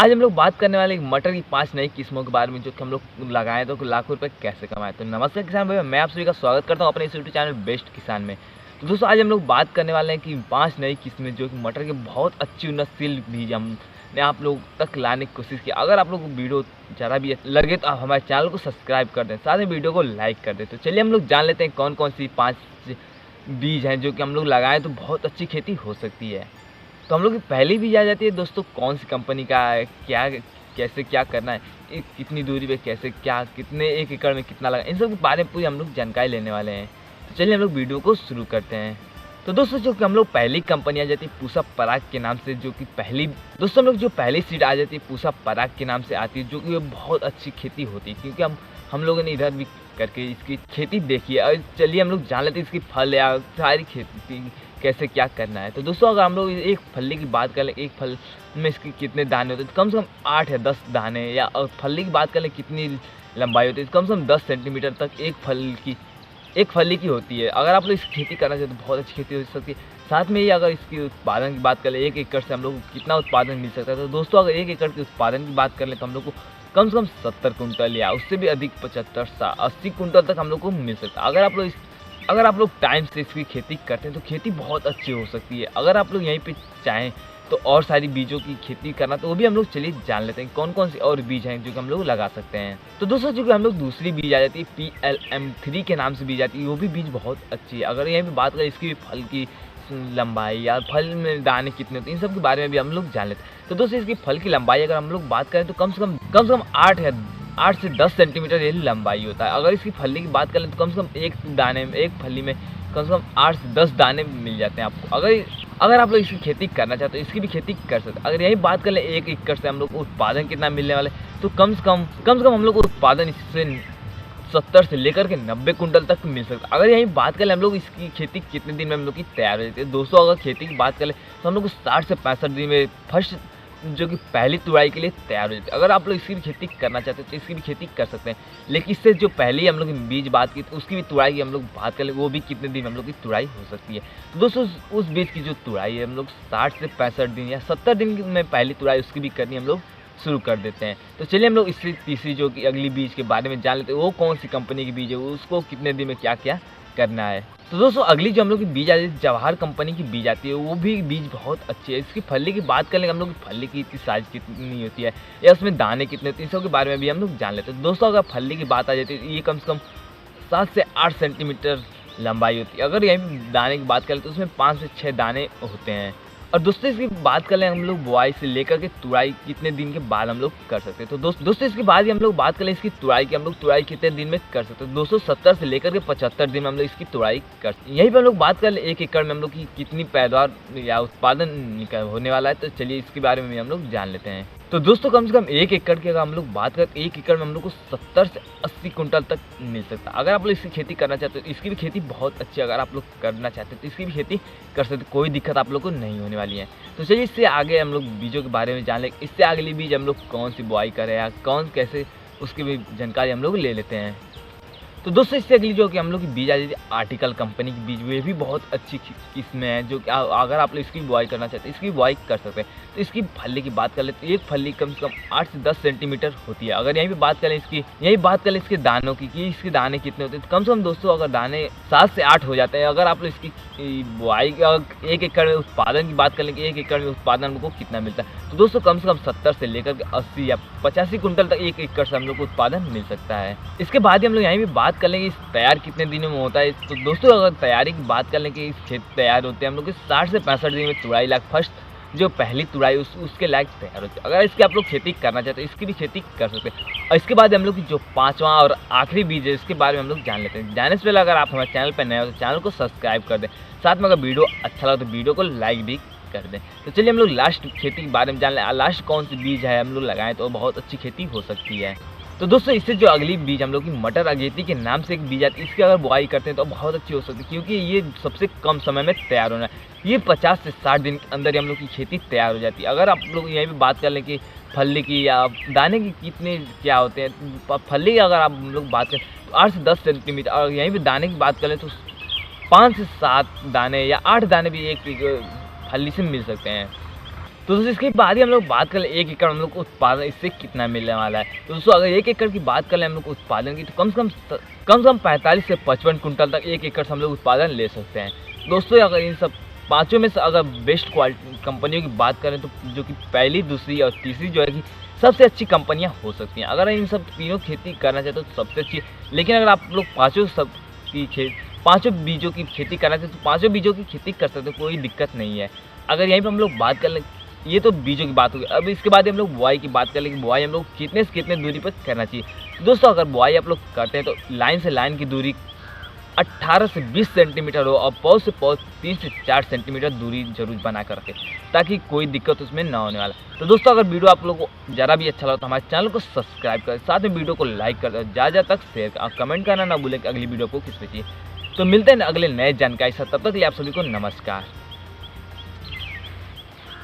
आज हम लोग बात करने वाले मटर की 5 नई किस्मों के बारे में जो कि हम लोग लगाएँ तो लाखों रुपए कैसे कमाएँ। तो नमस्कार किसान भाइयों, मैं आप सभी का स्वागत करता हूँ अपने इस यूट्यूब चैनल बेस्ट किसान में। तो दोस्तों आज हम लोग बात करने वाले हैं कि 5 नई किस्में जो कि मटर के बहुत अच्छी उन्नतशील बीज हमने आप लोग तक लाने की कोशिश की। अगर आप लोग को वीडियो ज़रा भी लगे तो आप हमारे चैनल को सब्सक्राइब कर दें, साथ ही वीडियो को लाइक कर दें। तो चलिए हम लोग जान लेते हैं कौन-कौन सी 5 बीज हैं जो कि हम लोग लगाएँ तो बहुत अच्छी खेती हो सकती है। तो हम लोग की पहली बीज आ जाती है दोस्तों कौन सी कंपनी का है, क्या कैसे क्या करना है, कितनी दूरी पे कैसे क्या कितने 1 एकड़ में कितना लगा, इन सब के बारे में पूरी हम लोग जानकारी लेने वाले हैं। तो चलिए हम लोग वीडियो को शुरू करते हैं। तो दोस्तों जो कि हम लोग पहली कंपनी आ जाती है पूसा पराग के नाम से, जो कि दोस्तों हम लोग जो पहली सीड आ जाती है पूसा पराग के नाम से आती है, जो कि बहुत अच्छी खेती होती है क्योंकि हम लोगों ने इधर भी करके इसकी खेती देखी है। और चलिए हम लोग जान लेते हैं इसकी फल या सारी खेती कैसे क्या करना है। तो दोस्तों अगर हम लोग एक फली की बात करें, एक फल में इसके कितने दाने होते हैं, तो कम से कम 8 या 10 दाने, या और फली की बात करें कितनी लंबाई होती है, तो कम से कम 10 सेंटीमीटर तक एक फली की होती है। अगर आप लोग इसकी खेती करना चाहते तो बहुत अच्छी खेती हो सकती है। साथ में ही अगर इसकी उत्पादन की बात करें 1 एकड़ से हम लोग को कितना उत्पादन मिल सकता है, तो दोस्तों अगर 1 एकड़ के उत्पादन की बात कर लें तो हम लोग को कम से कम 70 कुंटल या उससे भी अधिक 75-80 कुंटल तक हम लोग को मिल सकता है। अगर आप लोग टाइम से इसकी खेती करते हैं तो खेती बहुत अच्छी हो सकती है। अगर आप लोग यहीं पे चाहें तो और सारी बीजों की खेती करना तो वो भी हम लोग चलिए जान लेते हैं कौन-कौन से और बीज हैं जो कि हम लोग लगा सकते हैं। तो दोस्तों जो कि हम लोग दूसरी बीज आ जाती है PLM3 के नाम से बीज आती है, वो भी बीज बहुत अच्छी है। अगर यहीं पे बात करें इसकी फल की लंबाई या फल में दाने कितने होते हैं, इन सब के बारे में भी हम लोग जान लेते हैं। तो दोस्तों इसकी फल की लंबाई अगर हम लोग बात करें तो कम से कम 8 से 10 सेंटीमीटर ये लंबाई होता है। अगर इसकी फली की बात करें तो कम से कम एक फली में कम से कम 8 से 10 दाने मिल जाते हैं आपको। अगर आप लोग इसकी खेती करना चाहते हो इसकी भी खेती कर सकते हैं। अगर यही बात करें 1 एकड़ से हम लोग को उत्पादन कितना मिलने वाला है, तो कम से कम हम लोग को उत्पादन इससे 70 से लेकर के 90 कुंटल तक मिल सकता है। अगर यही बात करें हम लोग इसकी खेती कितने दिन में हम लोग की तैयार हो जाती है, दोस्तों अगर खेती की बात करें तो हम लोग को 60 से 65 दिन में फर्स्ट जो कि पहली तुड़ाई के लिए तैयार हो जाती है। अगर आप लोग इसकी भी खेती करना चाहते हैं तो इसकी भी खेती कर सकते हैं, लेकिन इससे जो पहले हम लोग बीज बात की तो उसकी भी तुड़ाई की हम लोग बात करें वो भी कितने दिन हम लोग की तुड़ाई हो सकती है। तो दोस्तों उस बीज की जो तुड़ाई है हम लोग 60 से 65 दिन या 70 दिन में पहली तुड़ाई उसकी भी करनी हम लोग शुरू कर देते हैं। तो चलिए हम लोग इससे तीसरी जो कि अगली बीज के बारे में जान लेते हैं, वो कौन सी कंपनी की बीज है, उसको कितने दिन में क्या क्या करना है। तो दोस्तों अगली जो हम लोग की बीज आती है जवाहर कंपनी की बीज आती है, वो भी बीज बहुत अच्छी है। इसकी फली की बात करें हम लोग फली की साइज कितनी होती है या उसमें दाने कितने होते हैं, इन सब के बारे में भी हम लोग जान लेते हैं। दोस्तों अगर फली की बात आ जाती है ये कम से कम 7 से 8 सेंटीमीटर लंबाई होती है। अगर यहीं दाने की बात करें तो उसमें 5 से 6 दाने होते हैं। और दोस्तों इसकी बात करें हम लोग बुआई से लेकर के तुड़ाई कितने दिन के बाद हम लोग कर सकते हैं। तो दोस्तों इसके बाद ही हम लोग बात करें इसकी तुड़ाई की, हम लोग तुड़ाई कितने दिन में कर सकते हैं। दोस्तों 70 से लेकर के 75 दिन में हम लोग इसकी तुड़ाई कर सकते हैं। यहीं पर हम लोग बात कर ले 1 एकड़ में हम लोग की कितनी पैदावार या उत्पादन होने वाला है, तो चलिए इसके बारे में भी हम लोग जान लेते हैं। तो दोस्तों कम से कम 1 एकड़ की अगर हम लोग बात करें 1 एकड़ में हम लोग को 70 से 80 कुंटल तक मिल सकता है। अगर आप लोग इसकी खेती करना चाहते हो इसकी भी खेती बहुत अच्छी है। अगर आप लोग करना चाहते हो तो इसकी भी खेती कर सकते, कोई दिक्कत आप लोग को नहीं होने वाली है। तो चलिए इससे आगे हम लोग बीजों के बारे में जान लें, इससे अगली बीज हम लोग कौन सी बुआई करें या कैसे उसकी भी जानकारी हम लोग ले लेते हैं। तो दोस्तों इससे अगली जो कि हम लोग की बीज आ जाती है आर्टिकल कंपनी की बीज, वे भी बहुत अच्छी किस्में हैं जो कि अगर आप लोग इसकी बुआई करना चाहते हैं इसकी बुआई कर सकते हैं। तो इसकी फली की बात कर ले तो एक फली कम से कम 8 से 10 सेंटीमीटर होती है। अगर यहीं पे बात करें इसके दानों की कि इसके दाने कितने होते हैं, तो कम से कम दोस्तों अगर दाने 7 से 8 हो जाते हैं। अगर आप लोग इसकी बुआई 1 एकड़ में उत्पादन की बात कर लें कि 1 एकड़ में उत्पादन हमको कितना मिलता है, तो दोस्तों कम से कम 70 से लेकर के 80 या 85 कुंटल तक 1 एकड़ से हम लोग को उत्पादन मिल सकता है। इसके बाद ही हम लोग यहीं भी बात कर लेंगे इस तैयार कितने दिनों में होता है। तो दोस्तों अगर तैयारी की बात कर लें कि इस खेत तैयार होते हैं हम लोग के 60 से 65 दिन में तुड़ाई लाख फर्स्ट जो पहली तुड़ाई उसके लायक तैयार होती है। अगर इसकी आप लोग खेती करना चाहते हैं इसकी भी खेती कर सकते हैं। और इसके बाद हम लोग की जो 5वां और आखिरी बीज है इसके बारे में हम लोग जान लेते हैं। जाने से पहले अगर आप हमारे चैनल पर नए हो तो चैनल को सब्सक्राइब कर दें, साथ में अगर वीडियो अच्छा लगे तो वीडियो को लाइक भी कर दें। तो चलिए हम लोग लास्ट खेती के बारे में जान लें, लास्ट कौन सी बीज है हम लोग लगाएं तो बहुत अच्छी खेती हो सकती है। तो दोस्तों इससे जो अगली बीज हम लोग की मटर अगेती के नाम से एक बीज आती है, इसकी अगर बुआई करते हैं तो बहुत अच्छी हो सकती है क्योंकि ये सबसे कम समय में तैयार होना है। ये 50 से 60 दिन के अंदर ही हम लोग की खेती तैयार हो जाती है। अगर आप लोग यहीं पे बात कर लें कि फली की या दाने की कितने क्या होते हैं, फली की अगर आप लोग बात करें तो 8 से 10 सेंटीमीटर, और यहीं पर दाने की बात करें तो 5 से 7 दाने या 8 दाने भी एक फली से मिल सकते हैं। तो दोस्तों इसके बाद ही हम लोग बात कर ले 1 एकड़ हम लोग को उत्पादन इससे कितना मिलने वाला है। तो दोस्तों अगर 1 एकड़ की बात कर लें हम लोग उत्पादन की, तो कम से कम 45 से 55 कुंटल तक 1 एकड़ से हम लोग उत्पादन ले सकते हैं। दोस्तों अगर इन सब पाँचों में से अगर बेस्ट क्वालिटी कंपनियों की बात करें, तो जो कि पहली, दूसरी और तीसरी जो है कि सबसे अच्छी कंपनियां हो सकती हैं। अगर इन सब तीनों खेती करना चाहते तो सबसे अच्छी, लेकिन अगर आप लोग पाँचों बीजों की खेती करना चाहते तो पाँचों बीजों की खेती कर सकते हो, कोई दिक्कत नहीं है। अगर यहीं पर हम लोग बात कर लें, ये तो बीजों की बात होगी। अब इसके बाद हम लोग बुआई की बात कर लें कि बुआई हम लोग कितने से कितने दूरी पर करना चाहिए। तो दोस्तों अगर बुआई आप लोग करते हैं तो लाइन से लाइन की दूरी 18 से 20 सेंटीमीटर हो और पौध से पौध 3 से 4 सेंटीमीटर दूरी जरूर बना करके, ताकि कोई दिक्कत उसमें ना होने वाला। तो दोस्तों अगर वीडियो आप लोगों को ज़रा भी अच्छा लगा तो हमारे चैनल को सब्सक्राइब करें, साथ में वीडियो को लाइक कर दें, ज़्यादा तक शेयर कर, और कमेंट करना ना भूलें कि अगली वीडियो को किस पे चाहिए। तो मिलते हैं अगले नए जानकारी से, तब तक के लिए आप सभी को नमस्कार।